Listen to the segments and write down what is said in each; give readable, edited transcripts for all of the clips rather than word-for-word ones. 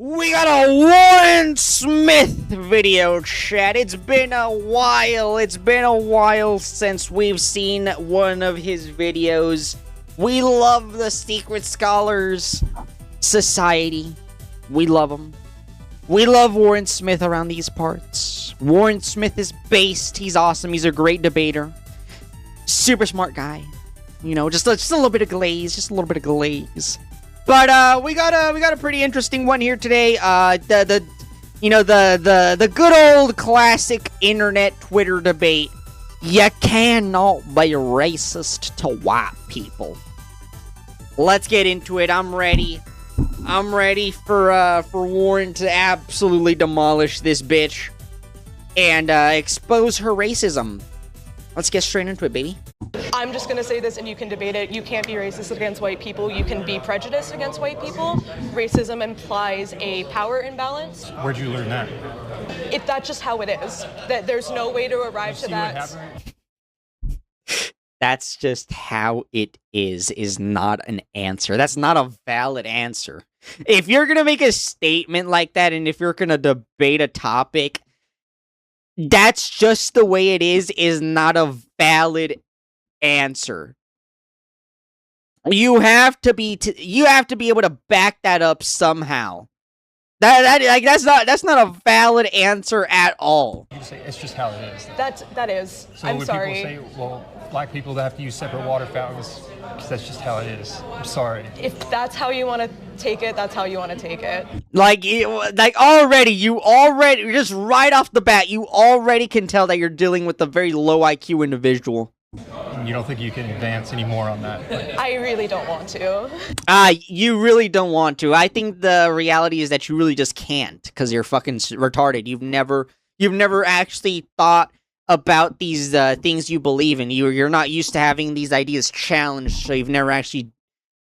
We got a Warren Smith video, chat. It's been a while. It's been a while since we've seen one of his videos. We love the Secret Scholars Society. We love them. We love Warren Smith around these parts. Warren Smith is based. He's awesome. He's a great debater. Super smart guy. You know, just a little bit of glaze. Just a little bit of glaze. But we got a pretty interesting one here today. The good old classic internet Twitter debate. You cannot be racist to white people. Let's get into it. I'm ready. I'm ready for Warren to absolutely demolish this bitch and expose her racism. Let's get straight into it, baby. I'm just going to say this and you can debate it. You can't be racist against white people. You can be prejudiced against white people. Racism implies a power imbalance. Where'd you learn that? That's just how it is. That there's no way to arrive to that. That's just how it is not an answer. That's not a valid answer. If you're going to make a statement like that and if you're going to debate a topic, that's just the way it is not a valid answer. You have to be able to back that up somehow. That's not a valid answer at all. You say it's just how it is. That is. So I'm when sorry. people say, well, black people have to use separate water fountains, that's just how it is. I'm sorry. If that's how you want to take it, that's how you want to take it. Just right off the bat, you already can tell that you're dealing with a very low IQ individual. You don't think you can advance any more on that? I really don't want to. You really don't want to. I think the reality is that you really just can't, because you're fucking retarded. You've never actually thought about these things you believe in. You're not used to having these ideas challenged, so you've never actually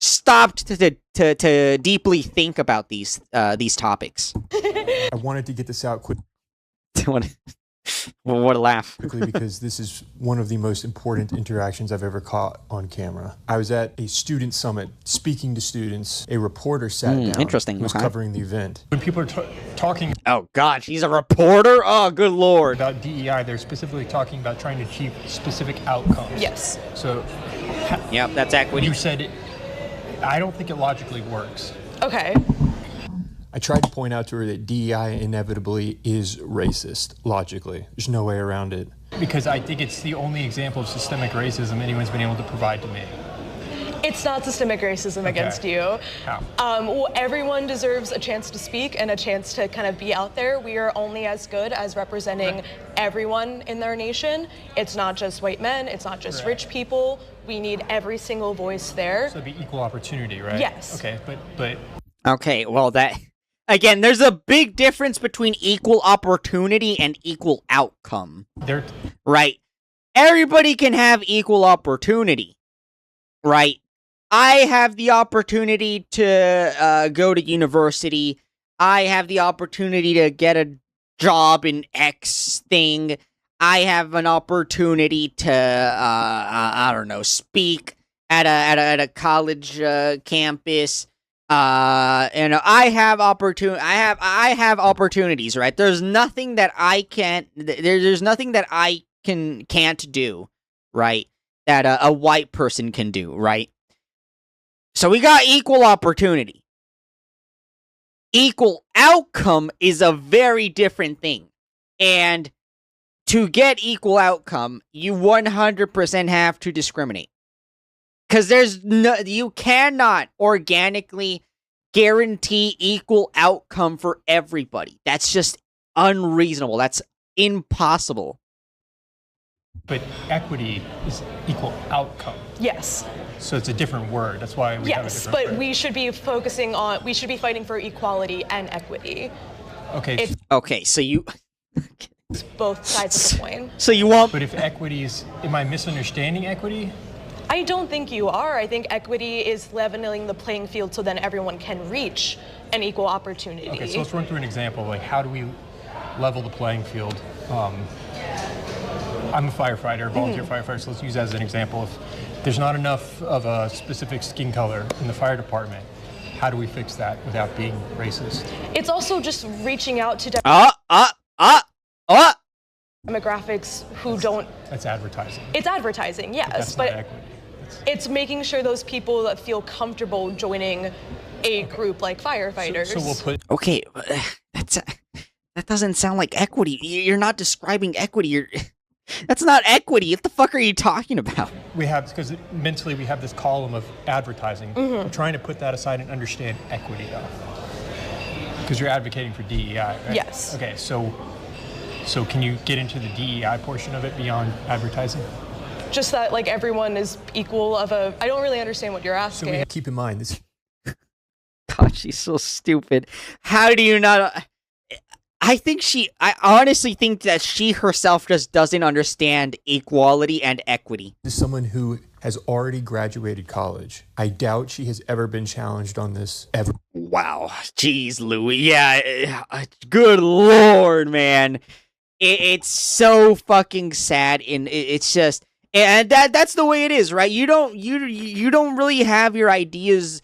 stopped to deeply think about these topics. I wanted to get this out quickly. What a laugh. Quickly, because this is one of the most important interactions I've ever caught on camera. I was at a student summit speaking to students. A reporter sat down interesting. who was covering the event. When people are talking Oh god, she's a reporter? Oh, good lord. about DEI, they're specifically talking about trying to achieve specific outcomes. Yes. So Yep, that's equity. you said it. I don't think it logically works. Okay. I tried to point out to her that DEI inevitably is racist, logically. There's no way around it. Because I think it's the only example of systemic racism anyone's been able to provide to me. It's not systemic racism against you. How? Well, everyone deserves a chance to speak and a chance to kind of be out there. We are only as good as representing everyone in their nation. It's not just white men. It's not just rich people. We need every single voice there. So it'd be equal opportunity, right? Yes. Okay, but Okay, well again, there's a big difference between equal opportunity and equal outcome. Right? Everybody can have equal opportunity. Right? I have the opportunity to go to university. I have the opportunity to get a job in X thing. I have an opportunity to, I don't know, speak at a college campus. And I have opportunities, right? There's nothing that I can't. There's nothing that I can't do, right? That a white person can do, right? So we got equal opportunity. Equal outcome is a very different thing, and to get equal outcome, you 100% have to discriminate. Because you cannot organically guarantee equal outcome for everybody. That's just unreasonable. That's impossible. But equity is equal outcome. Yes. So it's a different word. That's why we have a different but word. we should be fighting for equality and equity. Okay. Okay, so you... It's both sides of the coin. So you want... But if equity is... Am I misunderstanding equity? I don't think you are. I think equity is leveling the playing field so then everyone can reach an equal opportunity. Okay, so let's run through an example. Like, how do we level the playing field? I'm a firefighter, volunteer firefighter, so let's use that as an example. If there's not enough of a specific skin color in the fire department, How do we fix that without being racist? It's also just reaching out to demographics who don't. That's advertising. It's advertising, yes, That's not equity. it's making sure those people that feel comfortable joining a group like firefighters. So we'll put. Okay, that doesn't sound like equity. You're not describing equity. That's not equity. What the fuck are you talking about? We have, because mentally we have this column of advertising. We're trying to put that aside and understand equity, though. Because you're advocating for DEI, right? Yes. Okay, so can you get into the DEI portion of it beyond advertising? Just that, like, everyone is equal of a. I don't really understand what you're So we asking. have, keep in mind this. God, she's so stupid. How do you not? I honestly think that she herself just doesn't understand equality and equity. Is someone who has already graduated college. I doubt she has ever been challenged on this ever. Wow. Jeez, Louis. Yeah. Good Lord, man. It's so fucking sad, and it's just, and that's the way it is, right? You don't really have your ideas,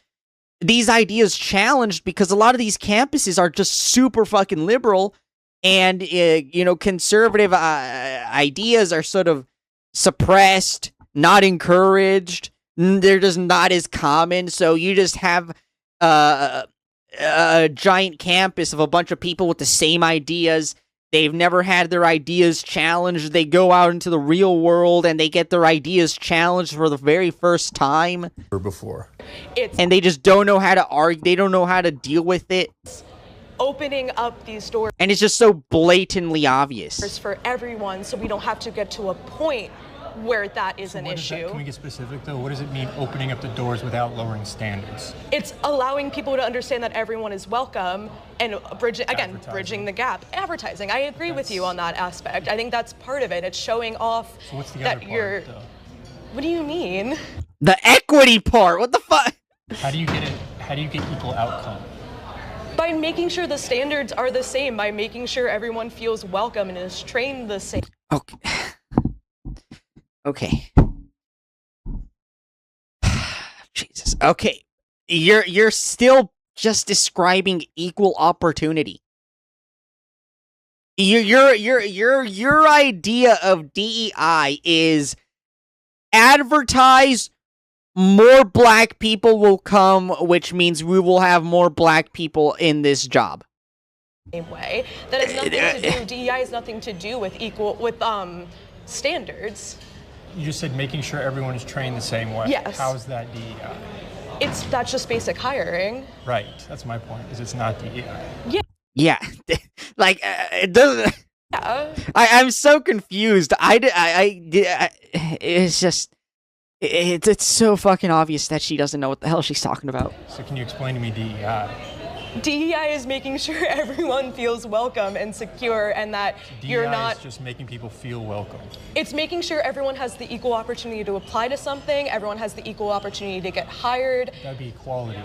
these ideas challenged, because a lot of these campuses are just super fucking liberal, and conservative ideas are sort of suppressed, not encouraged. They're just not as common. So you just have a giant campus of a bunch of people with the same ideas. They've never had their ideas challenged. They go out into the real world and they get their ideas challenged for the very first time. Before. And they just don't know how to argue. They don't know how to deal with it. Opening up these doors And it's just so blatantly obvious. for everyone, so we don't have to get to a point where that is an What is that? issue. Can we get specific, though? What does it mean, opening up the doors without lowering standards? It's allowing people to understand that everyone is welcome and bridging the gap. Advertising. I agree with you on that aspect. I think that's part of it. It's showing off So what's the that other you're. part, though? What do you mean? The equity part. What the fuck? How do you get it? How do you get equal outcome? By making sure the standards are the same, by making sure everyone feels welcome and is trained the same. Okay. Okay. Jesus. Okay. You're still just describing equal opportunity. Your idea of DEI is advertise, more black people will come, which means we will have more black people in this job. Same way. That has nothing to do. DEI has nothing to do with standards. You just said making sure everyone is trained the same way. Yes. How is that DEI? That's just basic hiring. Right. That's my point. Is it's not DEI. Yeah. Like, it doesn't. Yeah. I'm so confused. It's just, it's so fucking obvious that she doesn't know what the hell she's talking about. So can you explain to me DEI? DEI is making sure everyone feels welcome and secure, and that you're DEI not. is just making people feel welcome. It's making sure everyone has the equal opportunity to apply to something. Everyone has the equal opportunity to get hired. That'd be equality.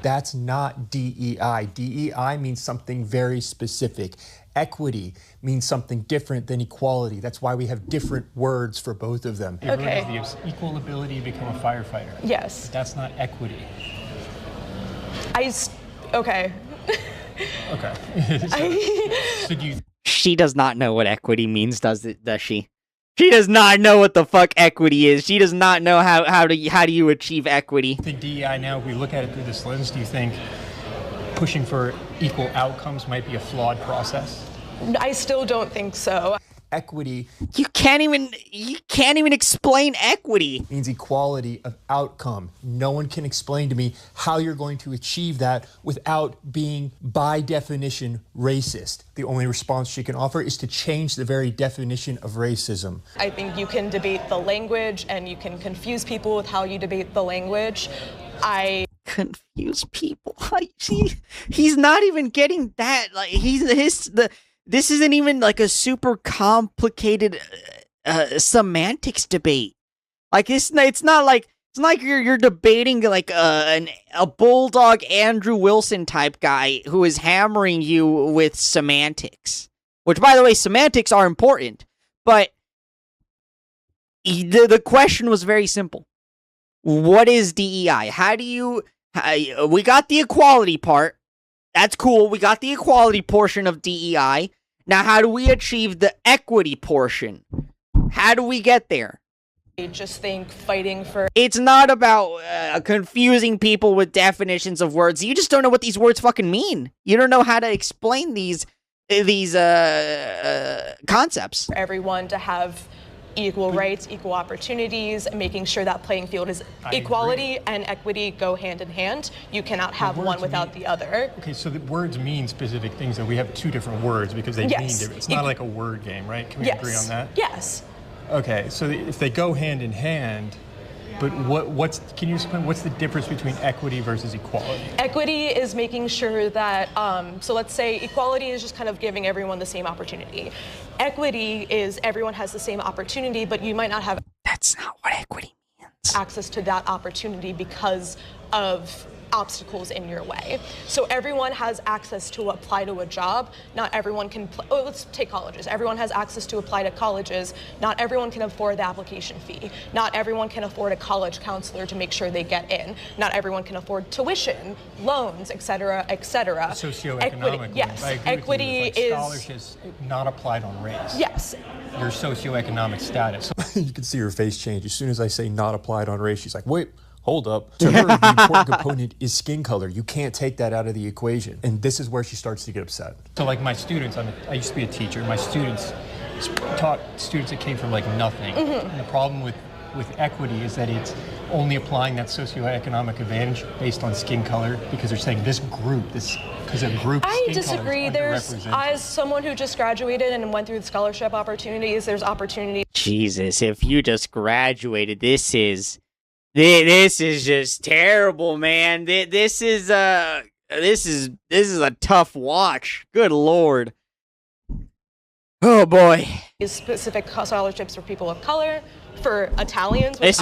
That's not DEI. DEI means something very specific. Equity means something different than equality. That's why we have different words for both of them. Okay. Everyone has the equal ability to become a firefighter. Yes. That's not equity. Okay. Okay. So do you She does not know what equity means, does she? She does not know what the fuck equity is. She does not know how do you achieve equity. think DEI now, if we look at it through this lens, do you think pushing for equal outcomes might be a flawed process? I still don't think so. Equity You can't even explain equity. means equality of outcome. No one can explain to me how you're going to achieve that without being, by definition, racist. The only response she can offer is to change the very definition of racism. I think you can debate the language and you can confuse people with how you debate the language. Confuse people. He's not even getting that. Like this isn't even like a super complicated semantics debate. Like it's not like you're debating like a bulldog Andrew Wilson type guy who is hammering you with semantics. Which, by the way, semantics are important, but the question was very simple. What is DEI? How do you We got the equality part. That's cool. We got the equality portion of DEI. Now, how do we achieve the equity portion? How do we get there? I just think fighting for... It's not about confusing people with definitions of words. You just don't know what these words fucking mean. You don't know how to explain these concepts. For everyone to have equal rights, equal opportunities, making sure that playing field is equality and equity go hand in hand. You cannot have one without the other. Okay, so the words mean specific things, and we have two different words because they mean different. It's not like a word game, right? Can we agree on that? Yes. Okay, so if they go hand in hand, but can you explain what's the difference between equity versus equality? Equity is making sure that, so let's say equality is just kind of giving everyone the same opportunity. Equity is everyone has the same opportunity, but you might not have... That's not what equity means. ...access to that opportunity because of obstacles in your way. So everyone has access to apply to a job. Not everyone can, let's take colleges. Everyone has access to apply to colleges. Not everyone can afford the application fee. Not everyone can afford a college counselor to make sure they get in. Not everyone can afford tuition, loans, et cetera, et cetera. Socioeconomic. Yes, equity is... scholarships not applied on race. Yes. Your socioeconomic status. You can see her face change. As soon as I say not applied on race, she's like, wait. Hold up. To her, the important component is skin color. You can't take that out of the equation. And this is where she starts to get upset. So like my students, I used to be a teacher. My students taught students that came from like nothing. And the problem with equity is that it's only applying that socioeconomic advantage based on skin color because they're saying this group, because a group I skin disagree. color is There's, as someone who just graduated and went through the scholarship opportunities, there's opportunities. Jesus, if you just graduated, this is just terrible, man. This is a tough watch. Good Lord. Oh boy. Specific scholarships for people of color, for Italians, which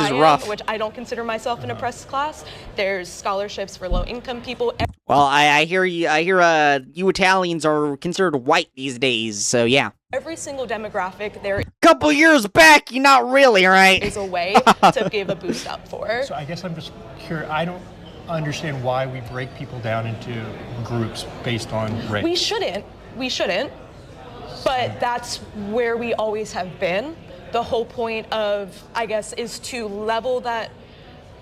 which I don't consider myself an oppressed class. There's scholarships for low-income people. Well, I hear you Italians are considered white these days, so yeah. Every single demographic there. Couple years back, you're not really, right? Is a way to give a boost up for. So I guess I'm just curious. I don't understand why we break people down into groups based on race. We shouldn't. But that's where we always have been. The whole point of, I guess, is to level that.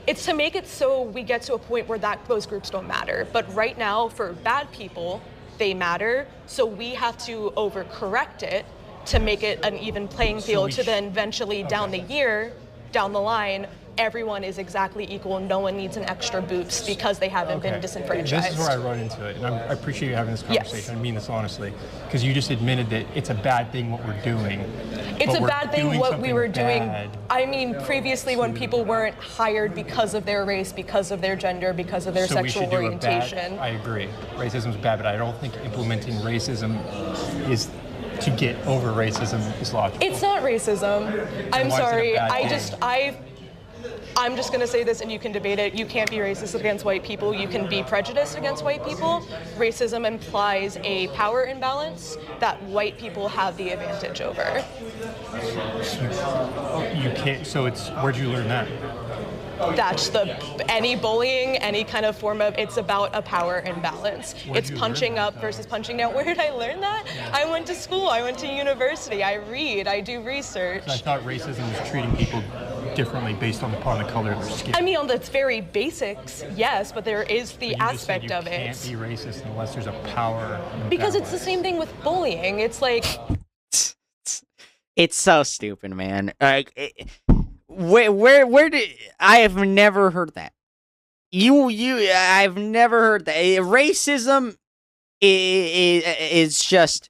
It's to make it so we get to a point where those groups don't matter. But right now, for bad people, they matter. So we have to overcorrect it to make it an even playing field to then eventually down the line, everyone is exactly equal. No one needs an extra boost because they haven't been disenfranchised. This is where I run into it, and I appreciate you having this conversation. Yes. I mean this honestly, because you just admitted that it's a bad thing what we're doing. It's a bad thing what we were doing. I mean, previously when people weren't hired because of their race, because of their gender, because of their sexual orientation. I agree. Racism is bad, but I don't think implementing racism is to get over racism is logical. It's not racism. I'm sorry. I'm just going to say this and you can debate it. You can't be racist against white people. You can be prejudiced against white people. Racism implies a power imbalance that white people have the advantage over. You can't, so it's, where'd you learn that? That's any bullying, any kind of form of, it's about a power imbalance. It's punching up versus punching down. Where did I learn that? Yeah. I went to school, I went to university, I read, I do research. So I thought racism was treating people differently based upon the color of their skin. I mean, on the very basics, yes, but there is the aspect of it. You can't be racist unless there's a power. Because it's the same thing with bullying. It's like... It's so stupid, man. Like... Where did I have never heard that? I've never heard that. Racism is just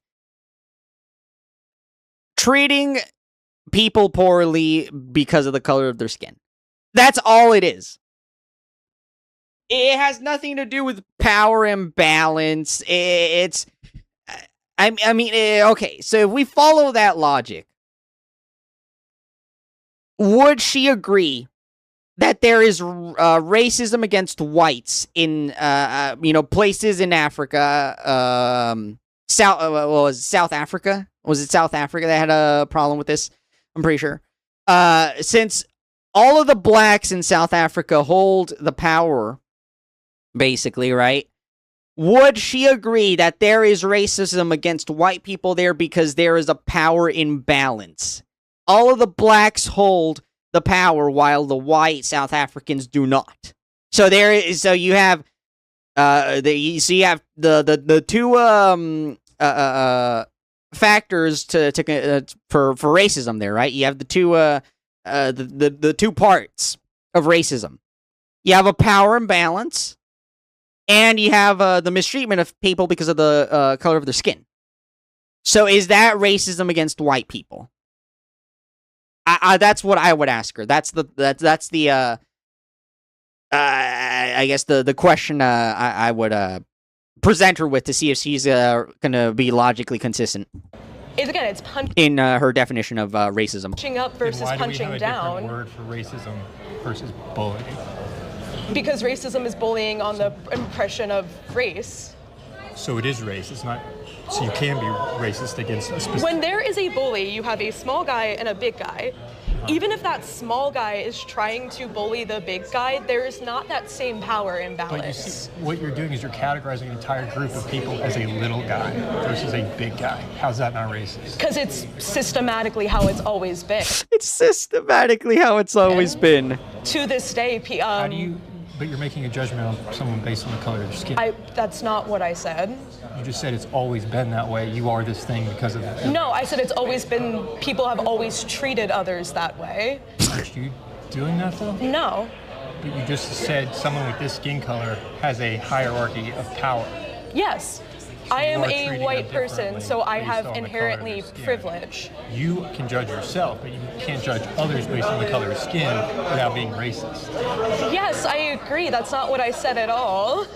treating people poorly because of the color of their skin. That's all it is. It has nothing to do with power imbalance. I mean, okay, so if we follow that logic, would she agree that there is racism against whites in places in Africa? South Africa? Was it South Africa that had a problem with this? I'm pretty sure. Since all of the blacks in South Africa hold the power basically, right? Would she agree that there is racism against white people there because there is a power imbalance? All of the blacks hold the power while the white South Africans do not. So you have the two factors for racism there, right? You have the two parts of racism. You have a power imbalance, and you have the mistreatment of people because of the color of their skin. So is that racism against white people? That's what I would ask her. That's the I guess the question I would present her with to see if she's gonna be logically consistent. It's punching in her definition of racism. Punching up versus why punching do we have down. A different word for racism versus bullying? Because racism is bullying on the impression of race. So it is race. It's not. So you can be racist against a specific. When there is a bully, you have a small guy and a big guy. Even if that small guy is trying to bully the big guy, there is not that same power imbalance. But you see, what you're doing is you're categorizing an entire group of people as a little guy versus a big guy. How's that not racist? Because it's systematically how it's always been. It's systematically how it's always been. To this day, How do you? But you're making a judgment on someone based on the color of their skin. That's not what I said. You just said it's always been that way. You are this thing because of it. No, I said it's always been, people have always treated others that way. Aren't you doing that though? No. But you just said someone with this skin color has a hierarchy of power. Yes. I am You are a treating white them person, differently so I based have on the color of inherently their skin. privilege. You can judge yourself, but you can't judge others based on the color of skin without being racist. Yes, I agree. That's not what I said at all.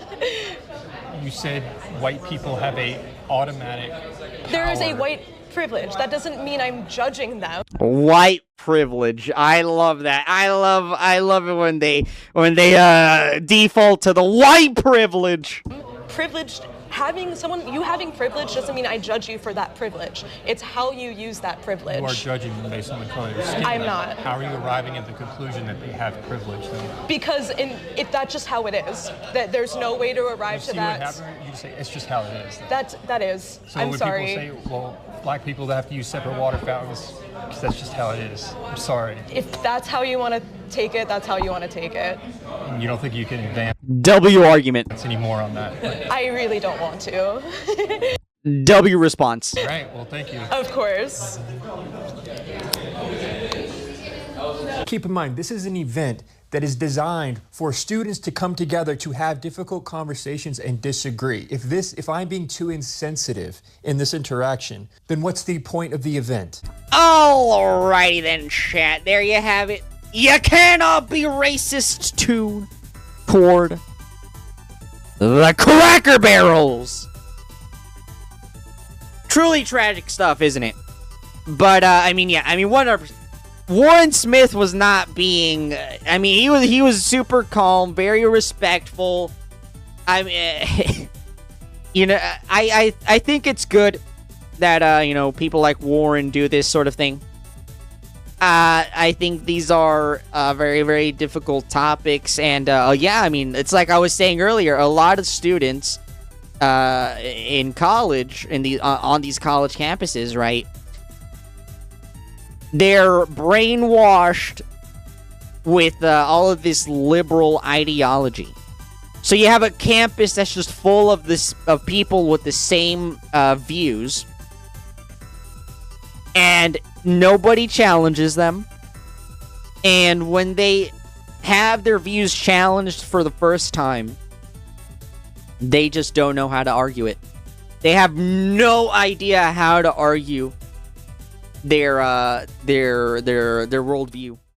You said white people have a automatic power. There is a white privilege. That doesn't mean I'm judging them. White privilege. I love that. I love it when they default to the white privilege. Privileged, you having privilege doesn't mean I judge you for that privilege. It's how you use that privilege. You are judging them based on the color of their skin. I'm not. How are you arriving at the conclusion that they have privilege then? Because that's just how it is. That there's no way to arrive to See that. what happened? You just say it's just how it is. That is. So I'm when sorry. people say, well, black people have to use separate water fountains, because that's just how it is. I'm sorry. If that's how you want to take it, that's how you want to take it. You don't think you can advance W argument. any more on that? But, I really don't want to. W response. all right. Well, thank you. Of course. Keep in mind, this is an event that is designed for students to come together to have difficult conversations and disagree. If I'm being too insensitive in this interaction, then what's the point of the event? Alrighty then, chat. There you have it. You cannot be racist toward the Cracker Barrels. Truly tragic stuff, isn't it? But, 100%. Warren Smith was not being, he was super calm, very respectful. I think it's good that, people like Warren do this sort of thing. I think these are very, very difficult topics. And, it's like I was saying earlier, a lot of students in college, on these college campuses, right? They're brainwashed with all of this liberal ideology. So you have a campus that's just full of people with the same views, and nobody challenges them. And when they have their views challenged for the first time, they just don't know how to argue it. They have no idea how to argue their worldview.